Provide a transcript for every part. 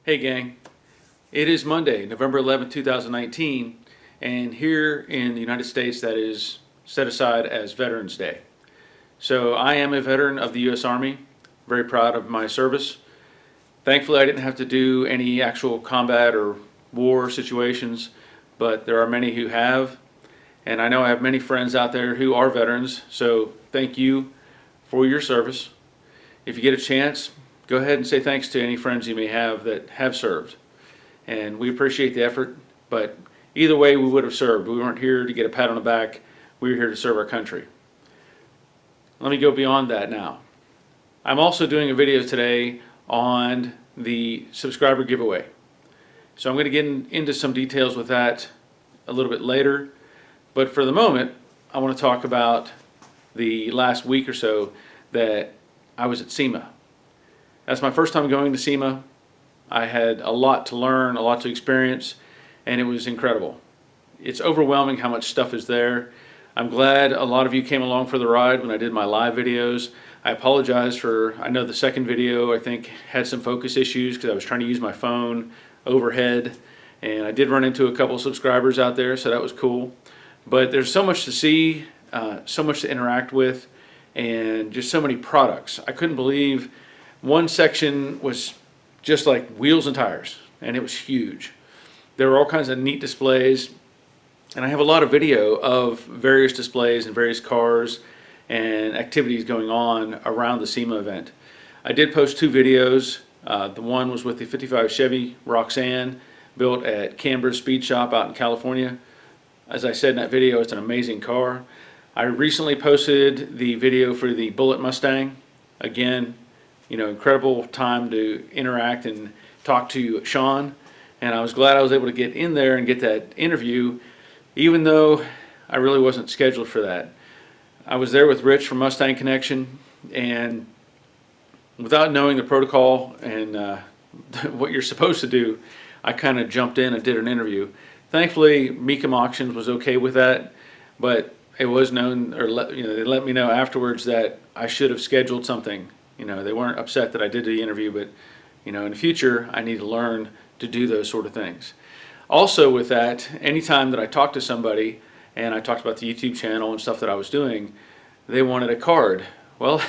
Hey gang, it is Monday, November 11th, 2019, and here in the United States that is set aside as Veterans Day. So I am a veteran of the U.S. Army, very proud of my service. Thankfully I didn't have to do any actual combat or war situations, but there are many who have, and I know I have many friends out there who are veterans, so thank you for your service. If you get a chance, go ahead and say thanks to any friends you may have that have served. And we appreciate the effort, but either way we would have served. We weren't here to get a pat on the back. We were here to serve our country. Let me go beyond that now. I'm also doing a video today on the subscriber giveaway. So I'm going to get into some details with that a little bit later. But for the moment, I want to talk about the last week or so that I was at SEMA. That's my first time going to SEMA. I had a lot to learn, a lot to experience, and it was incredible. It's overwhelming how much stuff is there. I'm glad a lot of you came along for the ride when I did my live videos. I apologize for, I know the second video I think had some focus issues because I was trying to use my phone overhead, and I did run into a couple subscribers out there, so that was cool. But there's so much to see, so much to interact with, and just so many products. I couldn't believe one section was just like wheels and tires, and it was huge. There were all kinds of neat displays, and I have a lot of video of various displays and various cars and activities going on around the SEMA event. I did post two videos. The one was with the 55 Chevy Roxanne built at Canberra Speed Shop out in California. As I said in that video, it's an amazing car. I recently posted the video for the Bullet Mustang. Again, you know, incredible time to interact and talk to Sean, and I was glad I was able to get in there and get that interview, even though I really wasn't scheduled for that. I was there with Rich from Mustang Connection, and without knowing the protocol and what you're supposed to do, I kind of jumped in and did an interview. Thankfully, Mecum Auctions was okay with that, but it was known, or they let me know afterwards that I should have scheduled something. You know, they weren't upset that I did the interview, but you know, in the future I need to learn to do those sort of things. Also with that, anytime that I talked to somebody and I talked about the YouTube channel and stuff that I was doing, they wanted a card. Well,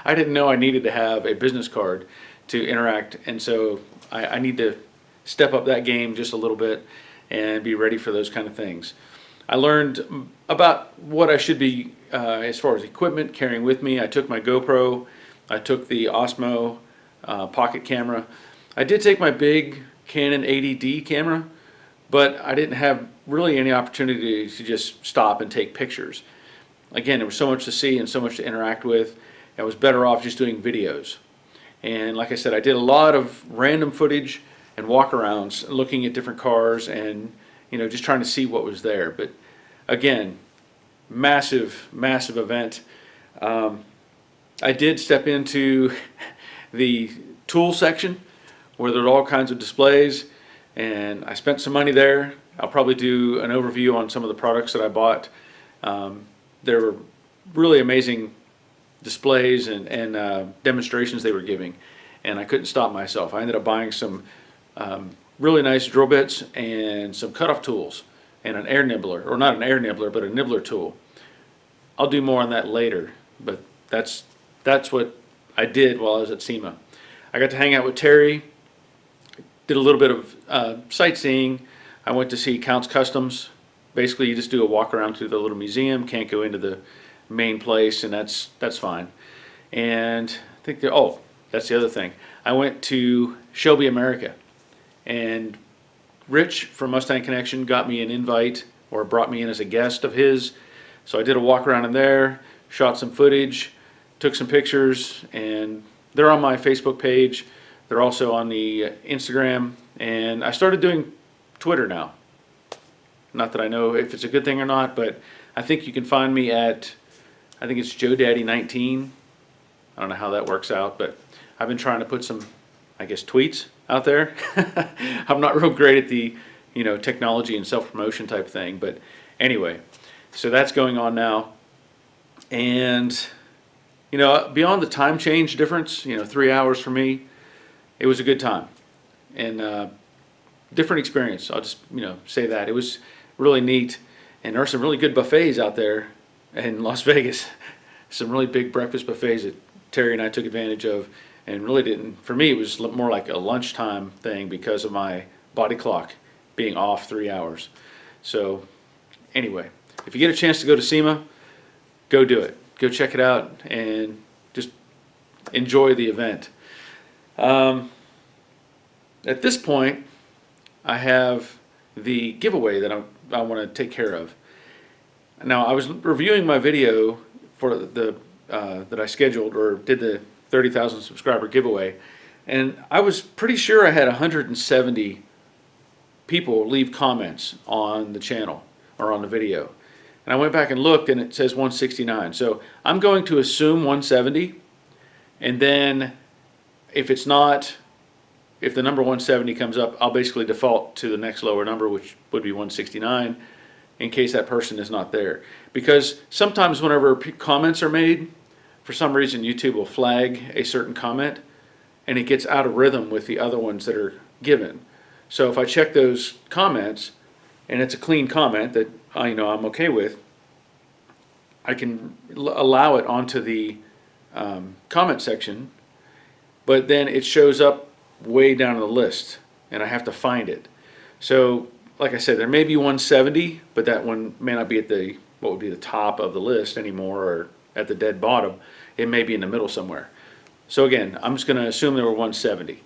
I didn't know I needed to have a business card to interact, and so I need to step up that game just a little bit and be ready for those kind of things. I learned about what I should be as far as equipment carrying with me. I took my GoPro, I took the Osmo pocket camera. I did take my big Canon 80D camera, but I didn't have really any opportunity to just stop and take pictures. Again, there was so much to see and so much to interact with. I was better off just doing videos. And like I said, I did a lot of random footage and walk-arounds, looking at different cars and just trying to see what was there. But again, massive event. I did step into the tool section where there are all kinds of displays, and I spent some money there. I'll probably do an overview on some of the products that I bought. There were really amazing displays and demonstrations they were giving, and I couldn't stop myself. I ended up buying some really nice drill bits and some cutoff tools and an air nibbler, or not an air nibbler, but a nibbler tool. I'll do more on that later, but that's what I did while I was at SEMA. I got to hang out with Terry, did a little bit of sightseeing. I went to see Count's Customs. Basically, you just do a walk around through the little museum, can't go into the main place, and that's fine. And I think that's the other thing. I went to Shelby America, and Rich from Mustang Connection got me an invite, or brought me in as a guest of his. So I did a walk around in there, shot some footage, took some pictures, and they're on my Facebook page. They're also on the Instagram, and I started doing Twitter now. Not that I know if it's a good thing or not, but I think you can find me at, I think it's JoeDaddy19. I don't know how that works out, but I've been trying to put some, I guess, tweets out there. I'm not real great at the, technology and self-promotion type thing, but anyway, so that's going on now. And, beyond the time change difference, 3 hours for me, it was a good time. and different experience. I'll just say that it was really neat, and there are some really good buffets out there in Las Vegas. Some really big breakfast buffets that Terry and I took advantage of, and really didn't. For me, it was more like a lunchtime thing because of my body clock being off 3 hours. So anyway, if you get a chance to go to SEMA, go do it. Go check it out and just enjoy the event. At this point, I have the giveaway that I want to take care of. Now, I was reviewing my video for the that I scheduled or did the 30,000 subscriber giveaway, and I was pretty sure I had 170 people leave comments on the channel or on the video. And I went back and looked, and it says 169. So I'm going to assume 170, and then if it's not, if the number 170 comes up, I'll basically default to the next lower number, which would be 169, in case that person is not there. Because sometimes whenever comments are made, for some reason YouTube will flag a certain comment, and it gets out of rhythm with the other ones that are given. So if I check those comments, and it's a clean comment that I'm okay with, I can allow it onto the comment section, but then it shows up way down on the list, and I have to find it. So, like I said, there may be 170, but that one may not be at what would be the top of the list anymore, or at the dead bottom. It may be in the middle somewhere. So again, I'm just going to assume there were 170.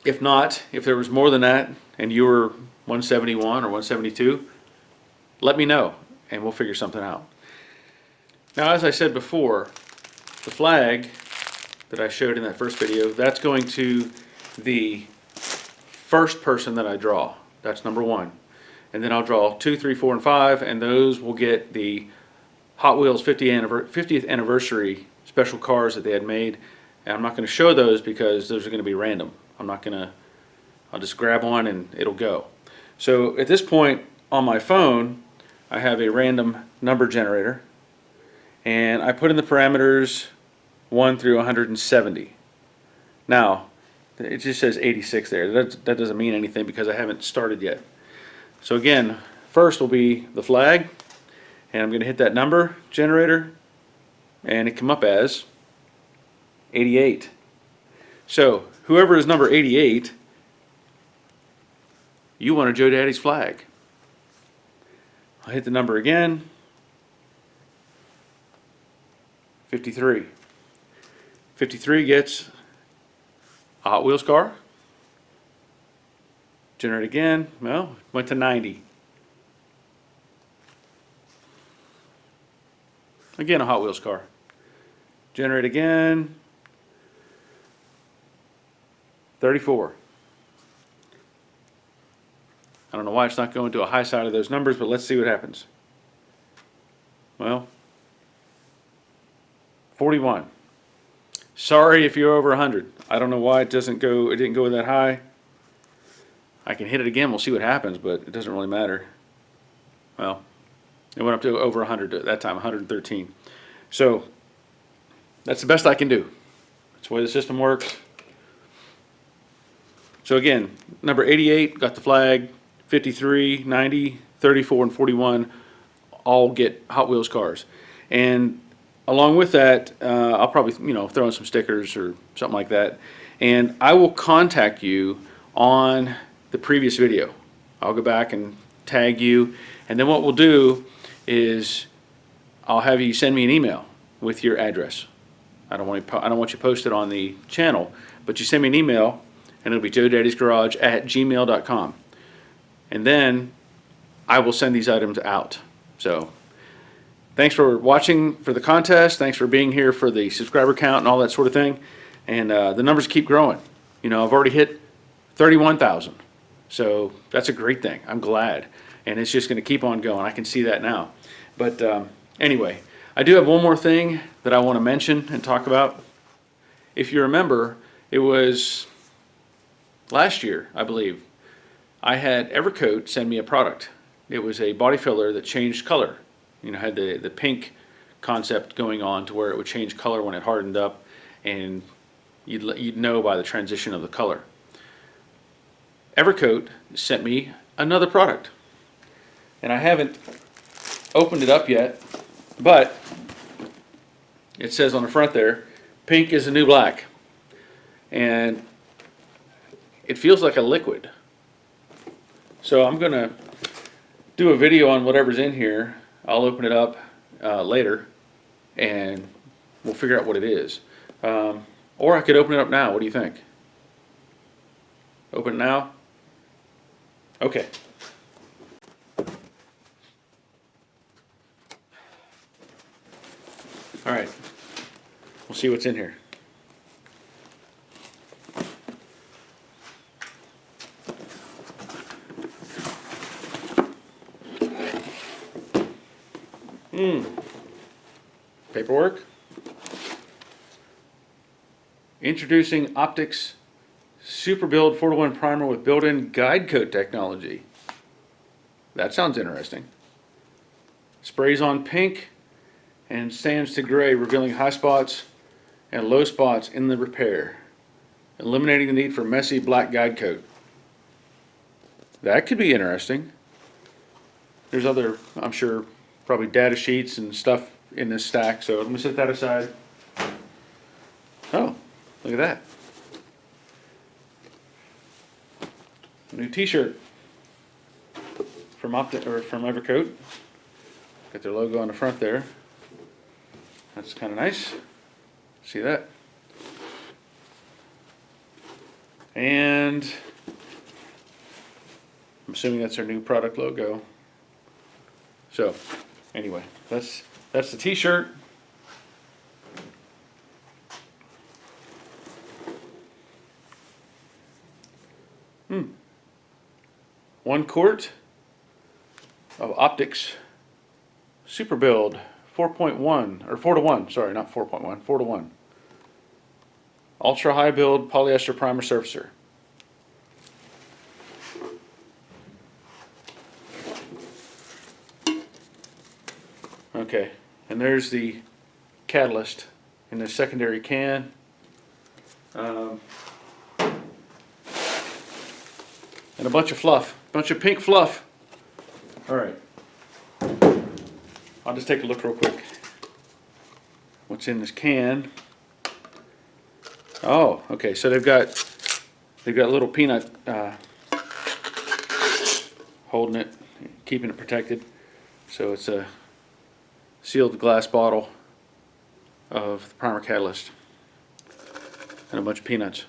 If not, if there was more than that, and you were 171 or 172, let me know, and we'll figure something out. Now, as I said before, the flag that I showed in that first video, that's going to the first person that I draw. That's number one. And then I'll draw 2, 3, 4, and 5, and those will get the Hot Wheels 50th anniversary special cars that they had made. And I'm not going to show those because those are going to be random. I'll just grab one and it'll go. So at this point on my phone, I have a random number generator, and I put in the parameters 1 through 170. Now, it just says 86 there. That doesn't mean anything because I haven't started yet. So again, first will be the flag, and I'm going to hit that number generator, and it come up as 88. So whoever is number 88, you want a Joe Daddy's flag. I'll hit the number again, 53. 53 gets a Hot Wheels car. Generate again. Well, went to 90. Again, a Hot Wheels car. Generate again. 34. I don't know why it's not going to a high side of those numbers, but let's see what happens. Well, 41. Sorry if you're over 100. I don't know why it didn't go that high. I can hit it again, we'll see what happens, but it doesn't really matter. Well, it went up to over 100 at that time, 113. So that's the best I can do. That's the way the system works. So again, number 88 got the flag, 53, 90, 34, and 41 all get Hot Wheels cars. And along with that, I'll probably throw in some stickers or something like that. And I will contact you on the previous video. I'll go back and tag you, and then what we'll do is I'll have you send me an email with your address. I don't want you posted on the channel, but you send me an email, and it'll be joedaddysgarage@gmail.com, and then I will send these items out. So thanks for watching for the contest. Thanks for being here for the subscriber count and all that sort of thing. And the numbers keep growing. I've already hit 31,000. So that's a great thing. I'm glad. And it's just going to keep on going. I can see that now. But anyway, I do have one more thing that I want to mention and talk about. If you remember, it was last year, I believe, I had Evercoat send me a product. It was a body filler that changed color. Had the pink concept going on to where it would change color when it hardened up, and You'd know by the transition of the color. Evercoat sent me another product, and I haven't opened it up yet, but it says on the front there, pink is the new black, and it feels like a liquid. So I'm gonna do a video on whatever's in here. I'll open it up later, and we'll figure out what it is. Or I could open it up now. What do you think? Open it now? Okay. All right. We'll see what's in here. Paperwork. Introducing Optics Super Build 4-to-1 primer with built-in guide coat technology. That sounds interesting. Sprays on pink and sands to gray, revealing high spots and low spots in the repair, eliminating the need for messy black guide coat. That could be interesting. There's other, I'm sure, probably data sheets and stuff in this stack, so let me set that aside. Oh, look at that. A new t-shirt from Evercoat. Got their logo on the front there. That's kind of nice. See that? And I'm assuming that's their new product logo. So, anyway, that's the t-shirt. One quart of Optics Super Build 4.1 or 4-to-1. Sorry, not 4.1. 4-to-1. Ultra high build polyester primer surfacer. Okay, and there's the catalyst in the secondary can. And a bunch of fluff, bunch of pink fluff. All right, I'll just take a look real quick. What's in this can? Oh, okay, so they've got a little peanut holding it, keeping it protected. So it's a sealed glass bottle of the primer catalyst and a bunch of peanuts.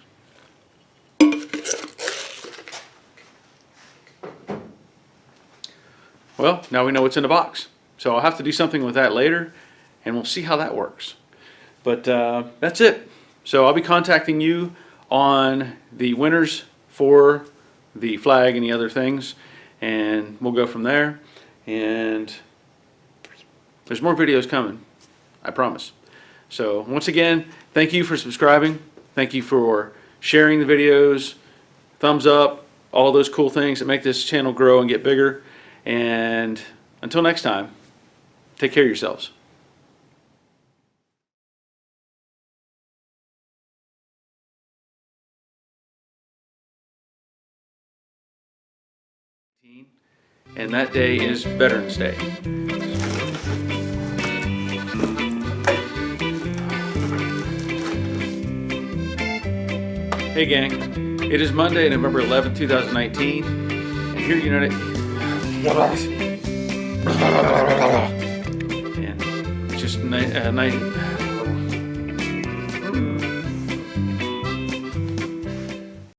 Well, now we know what's in the box. So I'll have to do something with that later, and we'll see how that works. But that's it. So I'll be contacting you on the winners for the flag and the other things, and we'll go from there. And there's more videos coming, I promise. So once again, thank you for subscribing. Thank you for sharing the videos, thumbs up, all those cool things that make this channel grow and get bigger. And until next time, take care of yourselves. And that day is Veterans Day. Hey gang, it is Monday, November 11th, 2019, and here United... And it's just night.